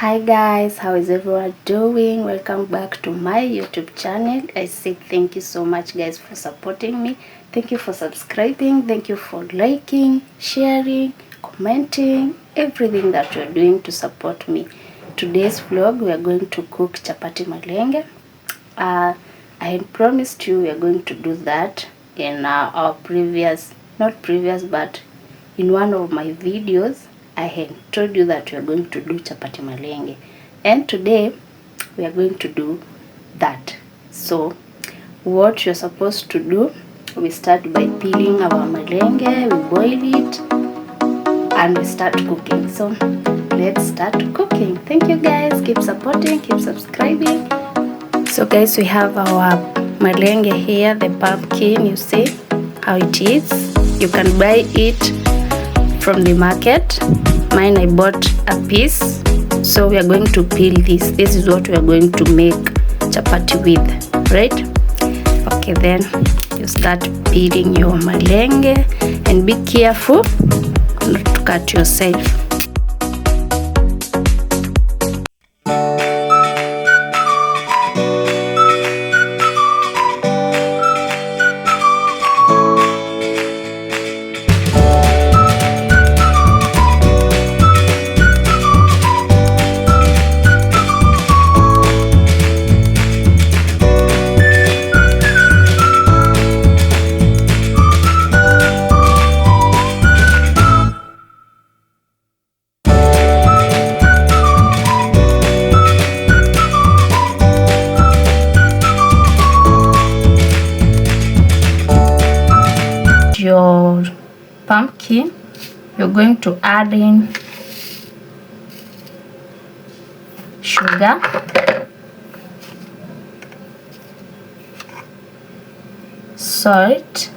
Hi guys, how is everyone doing? Welcome back to my YouTube channel. I say thank you so much guys for supporting me. Thank you for subscribing. Thank you for liking, sharing, commenting, everything that you're doing to support me. Today's vlog we are going to cook chapati malenge. I had promised you we are going to do that in our previous, not previous, but in one of my videos. I had told you that we are going to do chapati malenge, and today we are going to do that. So what you're supposed to do, we start by peeling our malenge, we boil it, and we start cooking. So let's start cooking. Thank you guys, keep supporting, keep subscribing. So guys, we have our malenge here, the pumpkin. You see how it is. You can buy it from the market. Mine, I bought a piece. So we are going to peel this. This is what we are going to make chapati with, right? Okay, then you start peeling your malenge and be careful not to cut yourself. Your pumpkin, you're going to add in sugar, salt.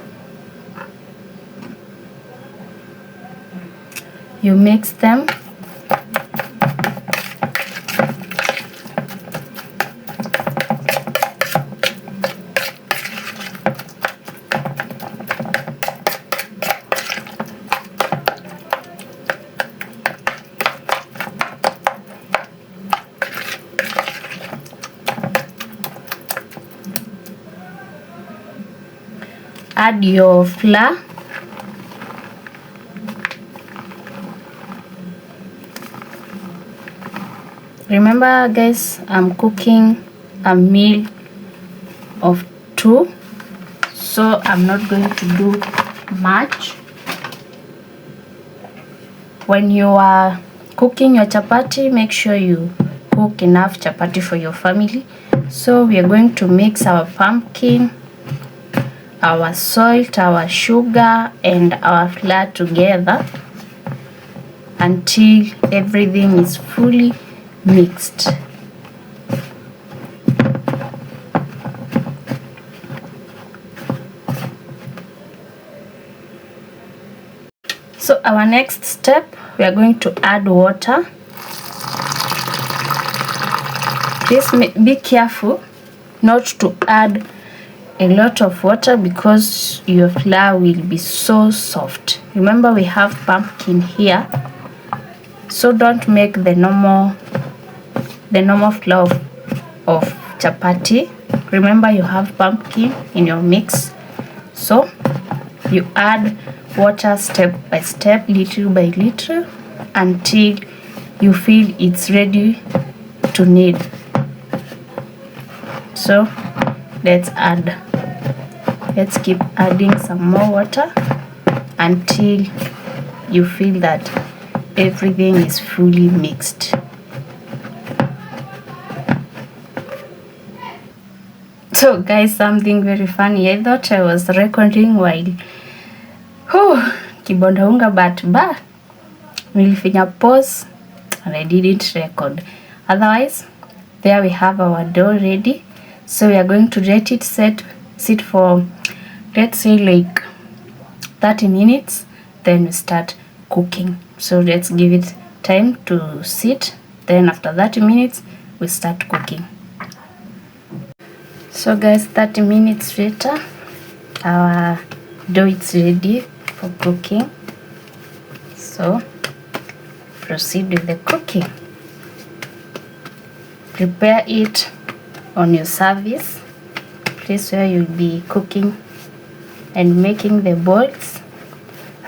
You mix them. Add your flour. Remember guys, I'm cooking a meal of 2, so I'm not going to do much. When you are cooking your chapati, make sure you cook enough chapati for your family. So we are going to mix our pumpkin, our salt, our sugar, and our flour together until everything is fully mixed. So our next step, we are going to add water. Please be careful not to add a lot of water because your flour will be so soft. Remember, we have pumpkin here, so don't make the normal flour of chapati. Remember, you have pumpkin in your mix, so you add water step by step, little by little, until you feel it's ready to knead. So let's keep adding some more water until you feel that everything is fully mixed. So guys, something very funny. I thought I was recording while kibonda unga, but nilifinya pause and I didn't record. Otherwise, there we have our dough ready. So we are going to let it sit for, let's say, like 30 minutes, then we start cooking. So let's give it time to sit, then after 30 minutes we start cooking. So guys, 30 minutes later, our dough is ready for cooking. So proceed with the cooking. prepare it on your service, place where you'll be cooking and making the balls.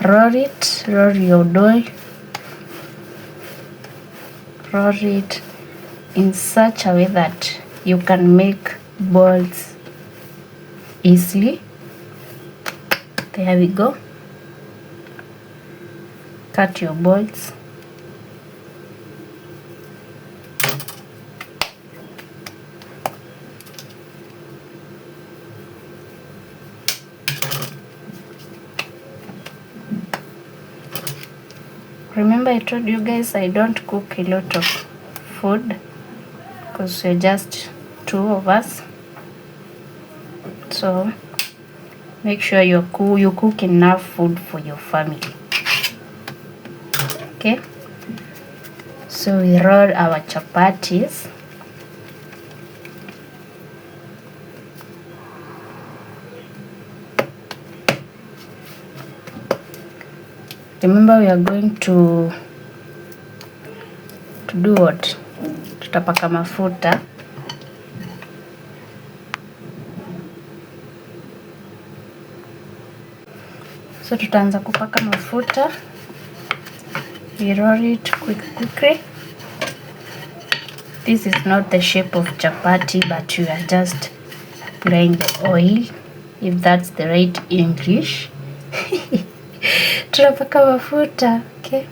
Roll your dough, roll it in such a way that you can make balls easily. There we go. Cut your balls. Remember I told you guys I don't cook a lot of food because we're just 2 of us. So make sure you cook enough food for your family. Okay, so we roll our chapatis. Remember we are going to do what? Tutapaka mafuta. So tutaanza kupaka mafuta. We roll it quickly. This is not the shape of chapati, but you are just applying the oil, if that's the right English. Tunapaka mafuta, okay?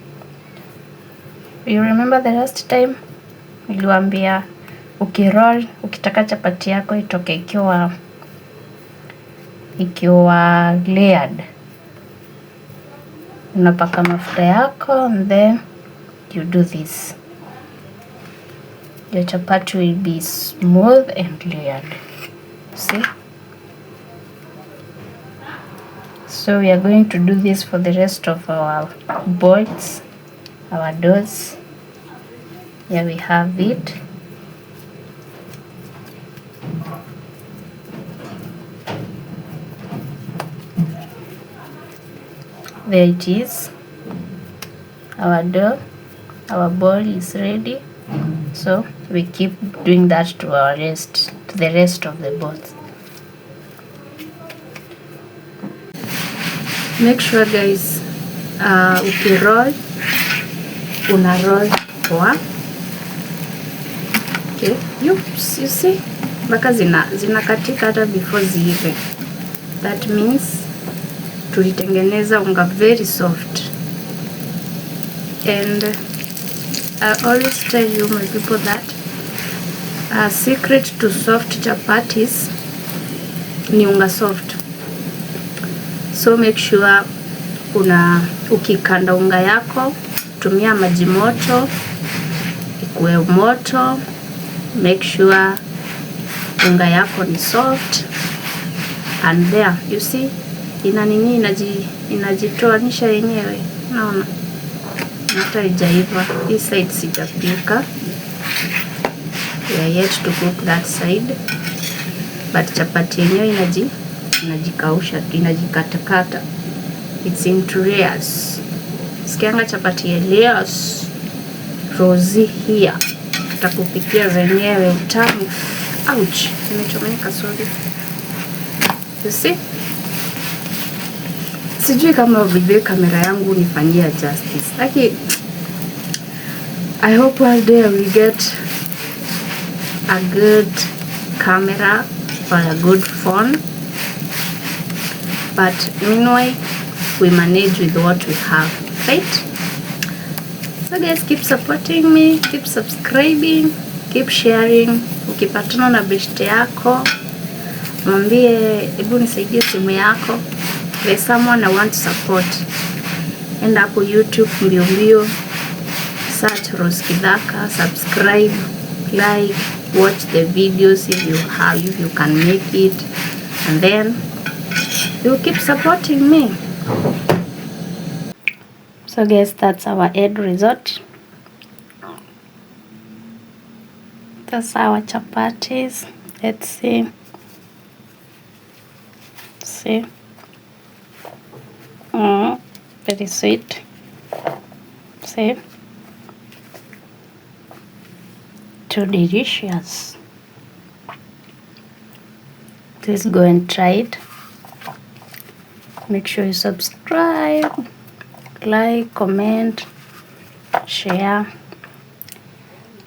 You remember the last time niliwaambia ukiroll, ukitaka chapati yako itoke ikiwa layered, unapaka mafuta yako and then you do this. Your chapati will be smooth and layered. See? So we are going to do this for the rest of our balls, our doughs. Here we have it. There it is. Our dough, our ball is ready. So we keep doing that to the rest of the balls. Make sure guys, ukiroll, una-roll poa. Okay, you see, mpaka zinakatika hata before ziive. That means tulitengeneza unga very soft. And I always tell you my people that a secret to soft chapatis ni unga soft. So make sure ukikanda unga yako, tumia maji moto, ikuwe moto. Make sure unga yako ni soft. And there, you see, inajitoanisha yenyewe. Naona hata haijaiva. This side sijapika. We are yet to cook that side. But chapati yenyewe inajikausha, inajikatakata. It's into layers. Sikianga chapati ya layers. Rosie here. Tutakupikia wenyewe utamu. Ouch, nimechomeka, sorry. You see? Sijui kama video kamera yangu nifanyia justice. Like, I hope one day I will get a good camera or a good phone. But meanwhile, we manage with what we have, right? So guys, keep supporting me, keep subscribing, keep sharing. Ukipatana na beshte yako, mwambie hebu nisaidie simu yako. There's someone I want to support. Enda hapo YouTube mbio, search Rose Kidhaka, subscribe, like, watch the videos if you can make it, and then you keep supporting me. So guys, that's our end result. That's our chapatis. Let's see. See. Very sweet. See. too delicious. Please go and try it. Make sure you subscribe, like, comment, share.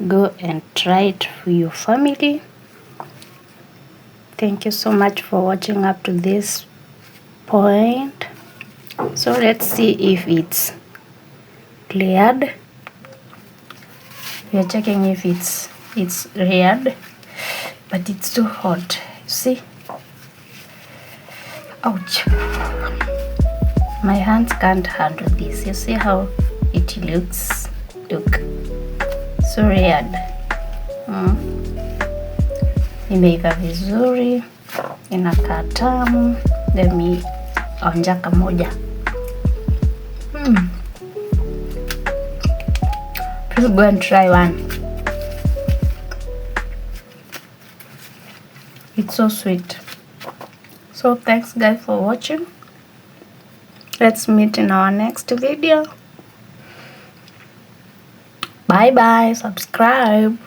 Go and try it for your family. Thank you so much for watching up to this point. So let's see if it's cleared. We are checking if it's cleared, but it's too hot. See? Ouch. My hands can't handle this. You see how it looks? Look. So red. Imeiva vizuri, inakaa tamu. Let me onja kamoja. Please go and try one. It's so sweet. So thanks guys for watching. Let's meet in our next video. Bye bye. Subscribe.